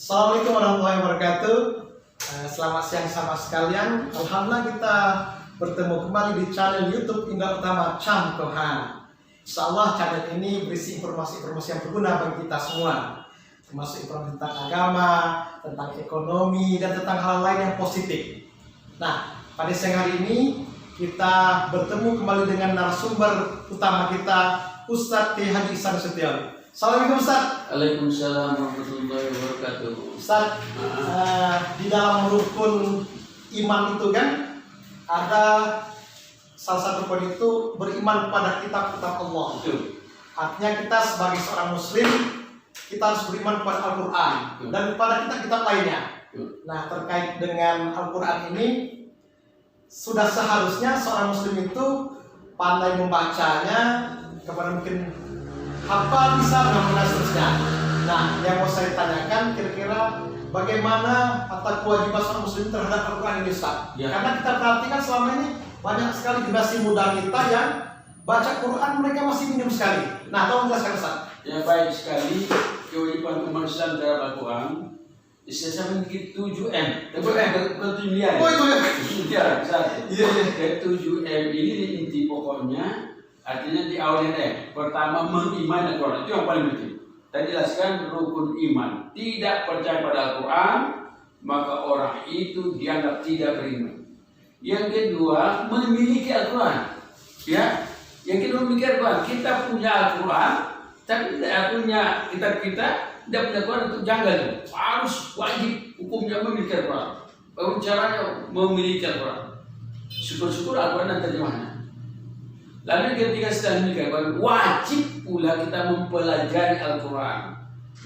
Assalamualaikum warahmatullahi wabarakatuh. Selamat siang sama sekalian. Alhamdulillah kita bertemu kembali di channel YouTube Indah Utama Cham Kohan. Insyaallah channel ini berisi informasi-informasi yang berguna bagi kita semua, termasuk informasi tentang agama, tentang ekonomi, dan tentang hal lain yang positif. Nah, pada siang hari ini kita bertemu kembali dengan narasumber utama kita, Ustadz K. Haji Ihsan Nasution. Assalamualaikum Ustaz. Waalaikumsalam warahmatullahi wabarakatuh. Ustaz, di dalam rukun iman itu kan ada salah satu poin itu beriman pada kitab-kitab Allah. Betul. Artinya kita sebagai seorang muslim kita harus beriman kepada Al-Quran dan kepada kitab-kitab lainnya. Nah, terkait dengan Al-Quran ini sudah seharusnya seorang muslim itu pandai membacanya, kepada mungkin apa bisa dan seterusnya. Nah, yang mau saya tanyakan kira-kira bagaimana atau kewajiban seorang muslim terhadap Al-Quran ini, Ustaz? Ya. Karena kita perhatikan selama ini banyak sekali generasi muda kita yang baca Quran mereka masih minim sekali. Nah, tolong jelaskan, Ustaz. Ya, baik sekali. Kewajiban umat Islam terhadap Al-Quran saya memiliki 7M. 7 miliar. Oh, itu ya. Iya, satu. Iya. 7M ini inti pokoknya. Artinya diawali pertama mengimani Al-Quran, itu yang paling penting. Tadi jelaskan rukun iman. Tidak percaya pada Al-Quran, maka orang itu dianggap tidak beriman. Yang kedua, memiliki Al-Quran. Ya, yang kedua memiliki Al-Quran. Kita punya Al-Quran, tapi tidak punya kitab kita, tidak punya Al-Quran, itu janggal. Harus wajib hukumnya memiliki Al-Quran. Bagaimana caranya memiliki Al-Quran? Syukur-syukur Al-Quran dan terjemahnya. Lalu ketika sudah demikian, wajib pula kita mempelajari Al-Quran.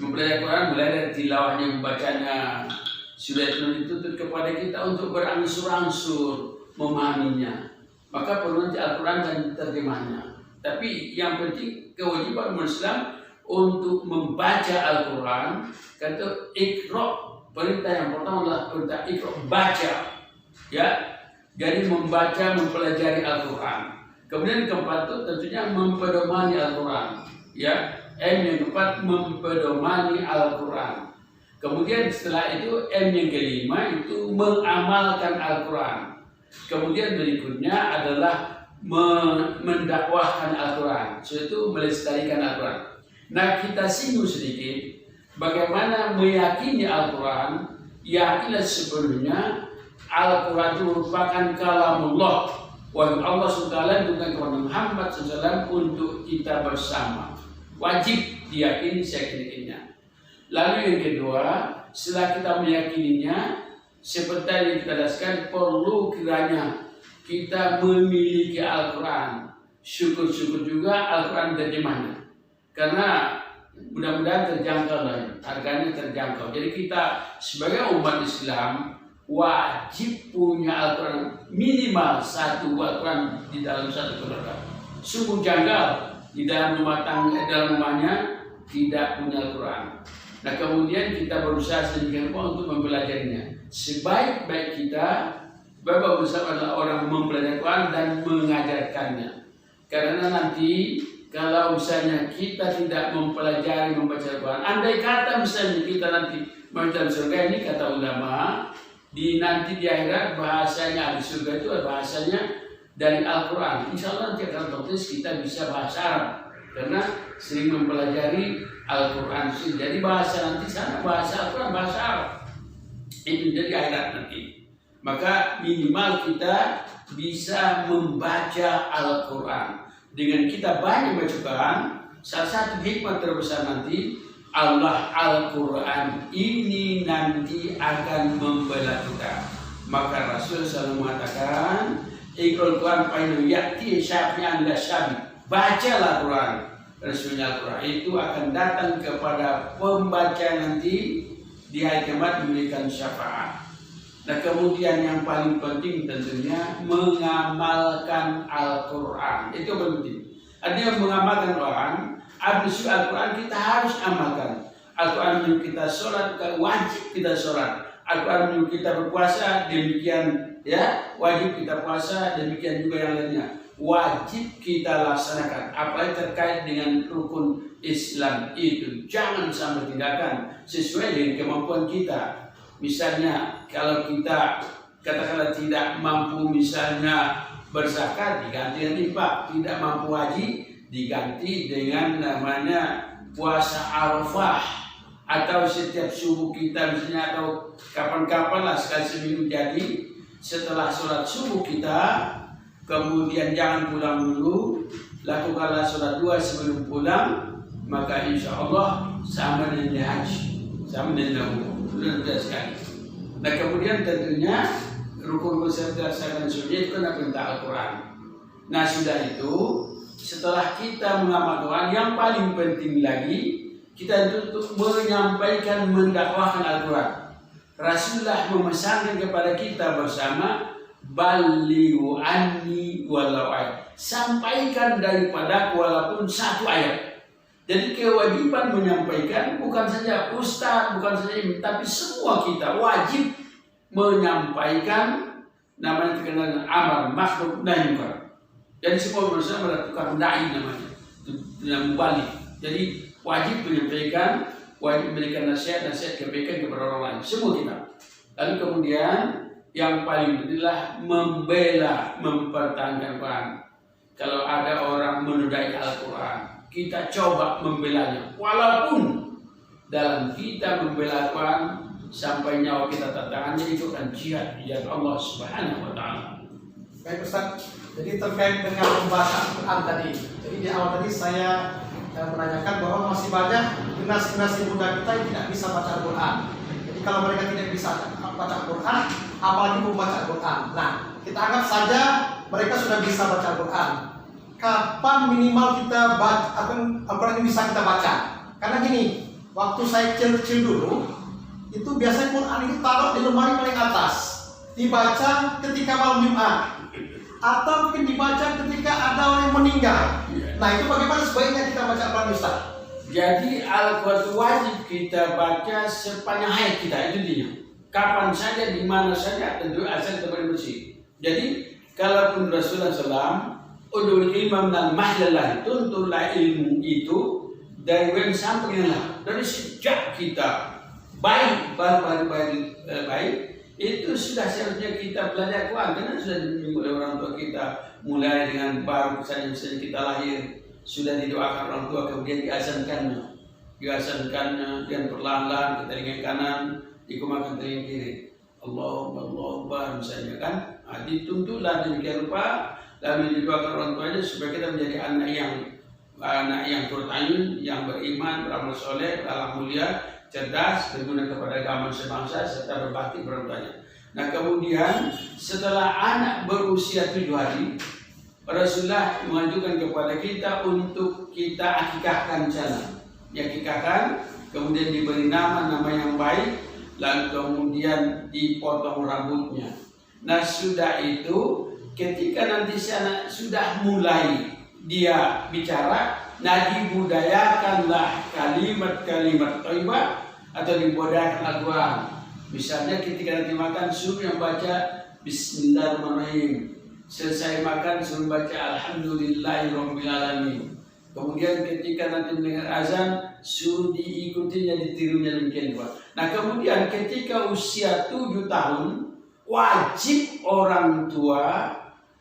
Mempelajari Al-Quran mulai dari tilawahnya, membacanya. Sudah itu dituntut kepada kita untuk berangsur-angsur memahaminya. Maka perlu nanti Al-Quran dan terjemahnya. Tapi yang penting kewajiban Muslim untuk membaca Al-Quran. Kata Iqra, perintah yang pertama adalah perintah Iqra, baca. Ya, jadi membaca, mempelajari Al-Quran. Kemudian keempat itu tentunya mempedomani Al-Quran. Ya, yang keempat mempedomani Al-Quran. Kemudian setelah itu yang kelima itu mengamalkan Al-Quran. Kemudian berikutnya adalah mendakwahkan Al-Quran. Yaitu melestarikan Al-Quran. Nah, kita singgung sedikit bagaimana meyakini Al-Quran. Yakinlah sepenuhnya Al-Quran itu merupakan kalamullah. Wahyu Allah SWT bukan kepada Muhammad SAW untuk kita bersama. Wajib diyakini seyakin-yakinnya. Lalu yang kedua, setelah kita meyakininya, seperti yang kita jelaskan, perlu kiranya kita memiliki Al-Quran. Syukur-syukur juga Al-Quran terjemahnya. Karena mudah-mudahan terjangkau lah, harganya terjangkau. Jadi kita sebagai umat Islam wajib punya Al-Quran minimal satu Al-Quran di dalam satu keluarga. Sungguh janggal di dalam rumahnya tidak punya Al-Quran. Nah, kemudian kita berusaha sedemikian rupa untuk mempelajarinya. Sebaik-baik kita, Bapak bersama adalah orang mempelajari Al-Quran dan mengajarkannya. Karena nanti kalau misalnya kita tidak mempelajari membaca Al-Quran, andai kata misalnya kita nanti masuk surga, ini kata ulama, nanti di akhirat bahasanya di surga itu bahasanya dari Al-Quran. Insya Allah nanti akan otomatis kita bisa bahasa Arab karena sering mempelajari Al-Quran. Jadi bahasa nanti sana bahasa Al-Quran bahasa Arab itu jadi akhirat nanti. Maka minimal kita bisa membaca Al-Quran. Dengan kita banyak baca Quran, salah satu hikmah terbesar nanti Allah Al-Quran ini nanti akan membela kita. Maka Rasul selalu mengatakan, Iqra'ul Quran fa'innahu ya'ti syafi'an la syafi'. Bacalah Quran. Rasulnya Al-Quran itu akan datang kepada pembaca nanti di hari kiamat memberikan syafaat. Nah, kemudian yang paling penting tentunya mengamalkan Al-Quran. Itu penting. Artinya mengamalkan Quran. Habis Al-Quran kita harus amalkan. Al-Quran menyuruh kita sholat, wajib kita sholat. Al-Quran menyuruh kita berpuasa, demikian ya, wajib kita puasa, demikian juga yang lainnya. Wajib kita laksanakan. Apalagi terkait dengan rukun Islam itu jangan sampai tindakan sesuai dengan kemampuan kita. Misalnya kalau kita katakanlah tidak mampu misalnya berzakat diganti dengan infak, tidak mampu haji diganti dengan namanya puasa Arafah, atau setiap subuh kita misalnya, atau kapan-kapan lah sekali seminggu, jadi setelah sholat subuh kita kemudian jangan pulang dulu, lakukanlah sholat 2 sebelum pulang, maka insya Allah sama dengan haji, sama dengan umrah sekali. Nah kemudian tentunya rukun berdasarkan sunnah itu kan perintah Al-Quran. Nah sudah itu, setelah kita mengamalkan Al-Quran, yang paling penting lagi kita itu untuk menyampaikan, mendakwahkan Al-Quran. Rasulullah memesankan kepada kita bersama, balighu anni walau ayat, sampaikan daripada walaupun 1 ayat. Jadi kewajiban menyampaikan bukan saja ustaz, bukan saja imam, tapi semua kita wajib menyampaikan, namanya terkenal dengan amar ma'ruf nahi munkar. Jadi semua manusia melakukan dai namanya, dengan mubalik. Jadi wajib menyampaikan, wajib memberikan nasihat kebaikan kepada orang lain, semua kita. Lalu kemudian yang paling penting adalah membela, mempertahankan Quran. Kalau ada orang menodai Al-Quran, kita coba membelanya, walaupun dalam kita membela Quran sampai nyawa kita tantangannya, itu akan jihad di jalan Allah Subhanahu wa taala. Baik Ustaz, jadi terkait dengan membaca Al-Quran tadi. Jadi di awal tadi saya menanyakan bahwa masih banyak generasi muda kita yang tidak bisa baca Al-Quran. Jadi kalau mereka tidak bisa baca Al-Quran, apalagi membaca Al-Quran. Nah, kita anggap saja mereka sudah bisa baca Al-Quran. Kapan minimal kita baca Al-Quran ini bisa kita baca? Karena gini, waktu saya kecil dulu, itu biasanya Quran itu taruh di lemari paling atas, dibaca ketika malam Jumat, atau mungkin dibaca ketika ada orang yang meninggal. Nah itu bagaimana sebaiknya kita baca Al-Quran Ustaz? Jadi Al-Quran wajib kita baca sepanjang hayat kita, itu dia. Kapan saja, di mana saja, tentu asal kita bersih. Jadi kalaupun Rasulullah SAW udul ilmu dan mahlallah, tuntulah ilmu itu dari wen sampai lah, dari sejak kita baik itu sudah seharusnya kita belajar Quran, karena sudah dibimbing oleh orang tua kita, mulai dengan baru saja kita lahir sudah didoakan orang tua, kemudian diazankannya dengan perlahan-lahan ke telinga kanan, dikumakan telinga kiri, Allah misalnya kan. Nah, dituntutlah demikian rupa, lalu didoakan orang tuanya supaya kita menjadi anak yang turut ayun, yang beriman, beramal soleh, berakhlak mulia, cerdas, berguna kepada agama sebangsa, serta berbakti kepada orang tuanya. Nah kemudian setelah anak berusia 7 hari, Rasulullah mengajukan kepada kita untuk kita akikahkan sana. Diakikahkan, kemudian diberi nama yang baik, lalu kemudian dipotong rambutnya. Nah sudah itu, ketika nanti si anak sudah mulai dia bicara, nah dibudayakanlah kalimat-kalimat thayyibah atau dibudayakan Al-Quran. Misalnya ketika nanti makan suruh yang baca Bismillahirrahmanirrahim, selesai makan suruh baca Alhamdulillahirabbil alamin. Kemudian ketika nanti mendengar azan suruh diikutinya, ditirunya demikian juga. Nah kemudian ketika usia 7 tahun wajib orang tua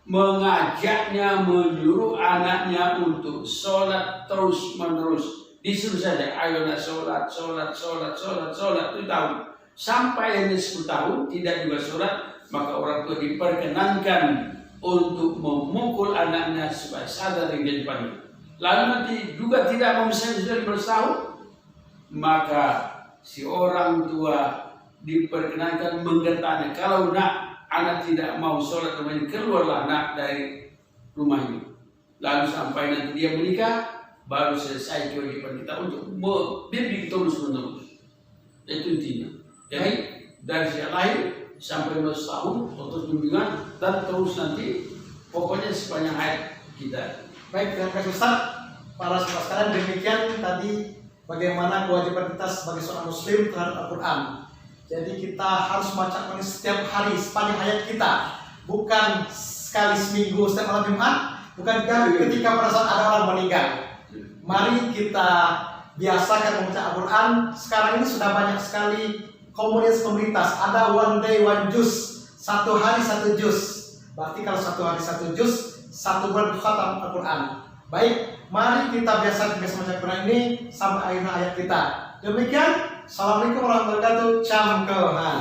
mengajaknya, menyuruh anaknya untuk sholat terus menerus. Disuruh saja, ayo nak sholat 7 tahun. Sampai hanya 10 tahun tidak juga sholat, maka orang tua diperkenankan untuk memukul anaknya supaya sadar dengan depannya. Lalu nanti juga tidak memesan sudah 15 tahun, maka si orang tua diperkenankan menggertaknya. Kalau nak anak tidak mau sholat, kemudian keluarlah anak dari rumah ini. Lalu sampai nanti dia menikah, baru selesai kewajiban kita untuk membimbing terus menerus. Itu intinya. Jadi dari sejak lahir sampai 15 tahun terus bimbingan, dan terus nanti pokoknya sepanjang hayat kita. Baik, terima kasih Ustaz. Para sahabat sekalian, demikian tadi bagaimana kewajiban kita sebagai seorang muslim terhadap Al-Quran. Jadi kita harus baca Al-Quran setiap hari sepanjang hayat kita, bukan sekali seminggu setiap malam Jumat, bukan ketika pada saat ada orang meninggal. Mari kita biasakan membaca Al-Quran. Sekarang ini sudah banyak sekali komunitas. Ada one day one juz, 1 hari 1 juz. Berarti kalau 1 hari 1 juz, 1 bulan khatam Al-Quran. Baik, mari kita biasakan membaca Al-Quran ini sampai akhir ayat kita. Demikian, Assalamualaikum warahmatullahi wabarakatuh. Cam Kohan.